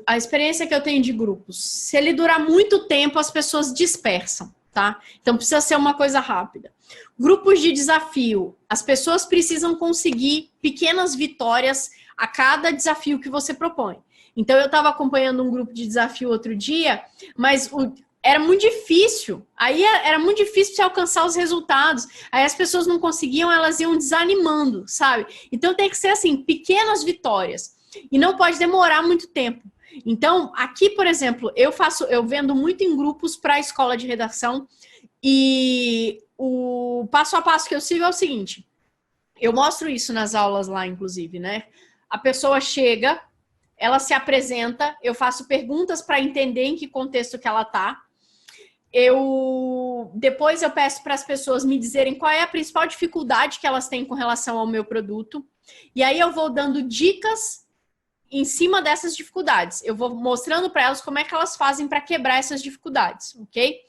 A experiência que eu tenho de grupos, se ele durar muito tempo, as pessoas dispersam, tá? Então precisa ser uma coisa rápida. Grupos de desafio, as pessoas precisam conseguir pequenas vitórias a cada desafio que você propõe. Então eu estava acompanhando um grupo de desafio outro dia, mas era muito difícil. Aí era muito difícil de alcançar os resultados. Aí as pessoas não conseguiam, elas iam desanimando, sabe? Então tem que ser assim, pequenas vitórias. E não pode demorar muito tempo. Então, aqui, por exemplo, eu vendo muito em grupos para a escola de redação e o passo a passo que eu sigo é o seguinte, eu mostro isso nas aulas lá, inclusive, né? A pessoa chega, ela se apresenta, eu faço perguntas para entender em que contexto que ela está. Depois eu peço para as pessoas me dizerem qual é a principal dificuldade que elas têm com relação ao meu produto. E aí eu vou dando dicas em cima dessas dificuldades. Eu vou mostrando para elas como é que elas fazem para quebrar essas dificuldades, ok?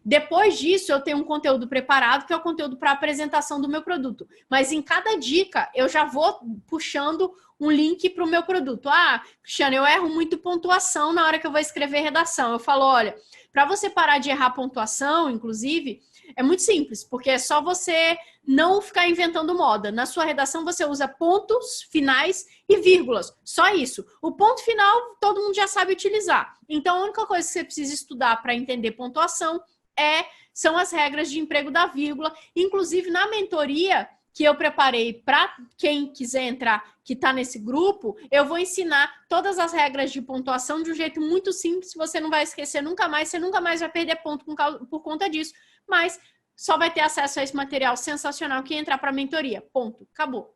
Depois disso, eu tenho um conteúdo preparado, que é o conteúdo para apresentação do meu produto. Mas em cada dica, eu já vou puxando um link para o meu produto. Ah, Cristiano, eu erro muito pontuação na hora que eu vou escrever redação. Eu falo, olha, para você parar de errar pontuação, inclusive, é muito simples, porque é só você não ficar inventando moda. Na sua redação, você usa pontos finais e vírgulas. Só isso. O ponto final, todo mundo já sabe utilizar. Então, a única coisa que você precisa estudar para entender pontuação são as regras de emprego da vírgula. Inclusive, na mentoria que eu preparei para quem quiser entrar, que está nesse grupo, eu vou ensinar todas as regras de pontuação de um jeito muito simples, você não vai esquecer nunca mais, você nunca mais vai perder ponto por conta disso, mas só vai ter acesso a esse material sensacional quem entrar para a mentoria. Ponto. Acabou.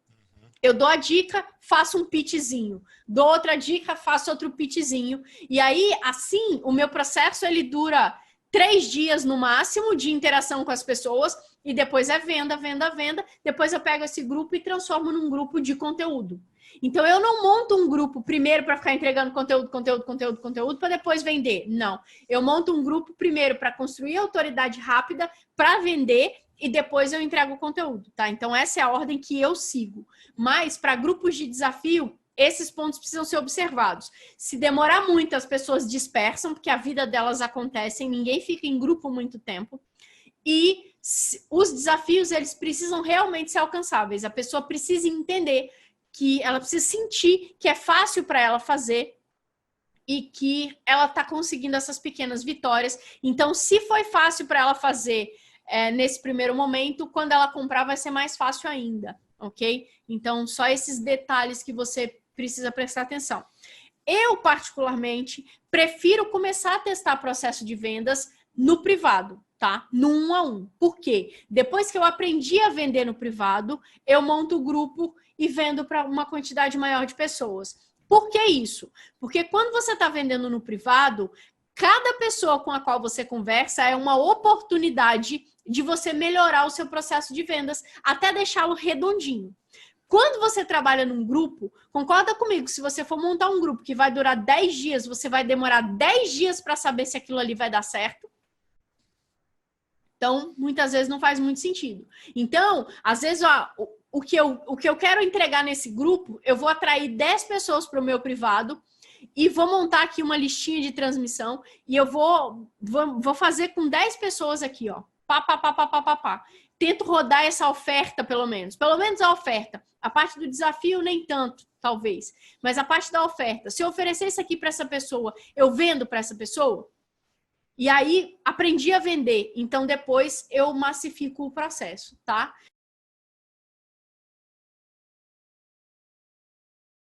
Eu dou a dica, faço um pitchzinho. Dou outra dica, faço outro pitchzinho. E aí, assim, o meu processo, ele dura 3 dias no máximo de interação com as pessoas e depois é venda, venda, venda. Depois eu pego esse grupo e transformo num grupo de conteúdo. Então, eu não monto um grupo primeiro para ficar entregando conteúdo para depois vender. Não. Eu monto um grupo primeiro para construir autoridade rápida, para vender e depois eu entrego o conteúdo, tá? Então, essa é a ordem que eu sigo. Mas, para grupos de desafio, esses pontos precisam ser observados. Se demorar muito, as pessoas dispersam, porque a vida delas acontece, ninguém fica em grupo muito tempo. E os desafios, eles precisam realmente ser alcançáveis. A pessoa precisa entender que ela precisa sentir que é fácil para ela fazer e que ela está conseguindo essas pequenas vitórias. Então, se foi fácil para ela fazer nesse primeiro momento, quando ela comprar vai ser mais fácil ainda, ok? Então, só esses detalhes que você precisa prestar atenção. Eu, particularmente, prefiro começar a testar processo de vendas no privado, tá? No 1 a 1. Por quê? Depois que eu aprendi a vender no privado, eu monto o grupo e vendo para uma quantidade maior de pessoas. Por que isso? Porque quando você está vendendo no privado, cada pessoa com a qual você conversa é uma oportunidade de você melhorar o seu processo de vendas até deixá-lo redondinho. Quando você trabalha num grupo, concorda comigo, se você for montar um grupo que vai durar 10 dias, você vai demorar 10 dias para saber se aquilo ali vai dar certo? Então, muitas vezes não faz muito sentido. Então, às vezes, o que eu quero entregar nesse grupo, eu vou atrair 10 pessoas para o meu privado e vou montar aqui uma listinha de transmissão e eu vou fazer com 10 pessoas aqui, ó. Pá. Tento rodar essa oferta, pelo menos a oferta. A parte do desafio, nem tanto, talvez. Mas a parte da oferta. Se eu oferecer isso aqui para essa pessoa, eu vendo para essa pessoa? E aí, aprendi a vender. Então, depois, eu massifico o processo, tá?